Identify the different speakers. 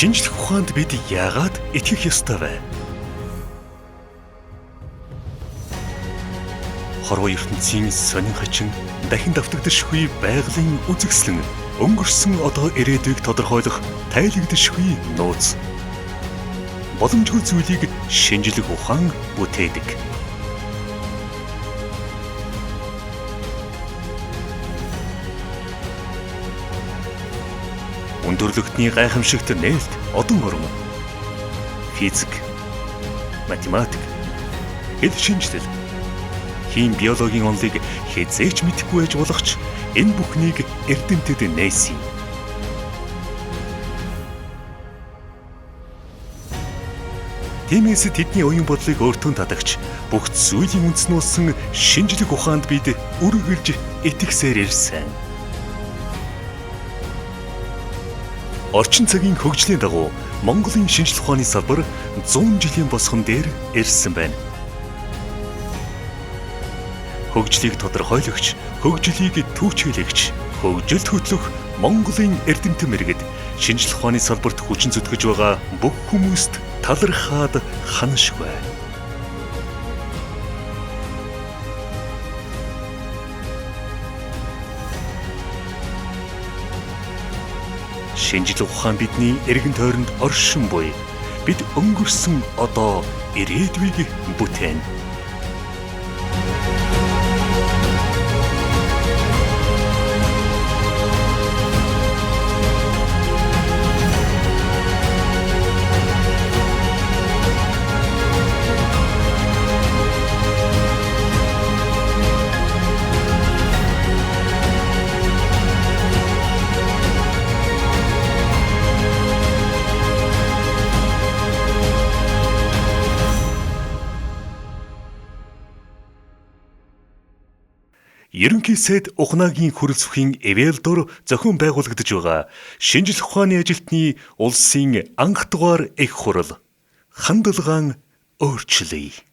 Speaker 1: Шинжлэх ухаанд бид яагаад итгэх ёстой вэ? Хорвоо ертөнцийн сонин хачин дахин давтагдашгүй байгалийн үзэгслэн өнгөрсөн одоо ирээдүйг тодорхойлох тайлагдашгүй нууц. Боломжгүй зүйлийг шинжлэх ухаан бүтээдэг. Өндөрлөгтний гайхамшигт нээлт одон орон. Физик, математик, хэл шинжилэл, хим биологийн онолыг хязгаарч мэдэхгүй байж болох ч энэ бүхнийг эрдэмтэд нээсэн. Тиймээс тэдний оюун бодлыг өөртөө татагч бүх зүйлийн үндэс нь болсон шинжлэх ухаанд бид үргэлж итгэсээр ирсэн. Орчин цагийн хөгжлийн дагуу Монголын шинжлэх ухааны салбар 100 жилийн босгон дээр ирсэн байна. Хөгжлийг тодорхойлогч, хөгжлийг түүчилэгч, хөгжилд хөтлөх Монголын эрдэмтэн мэргэд шинжлэх ухааны салбарт хүчин зүтгэж байгаа бүх хүмүүст талархаад ханашгүй. Шинжлэх ухаан бидний эргэн тойронд оршин буй. Бид өнгөрсөн одоо ирээдүйг бүтээн. Ерөнхий сайд Ухнагийн хөрөл сүхийн Эвелдор зохион байгуулагдаж байгаа шинжлэх ухааны ажилтны улсын анх дугаар их хурал хандлагаан өөрчлөе.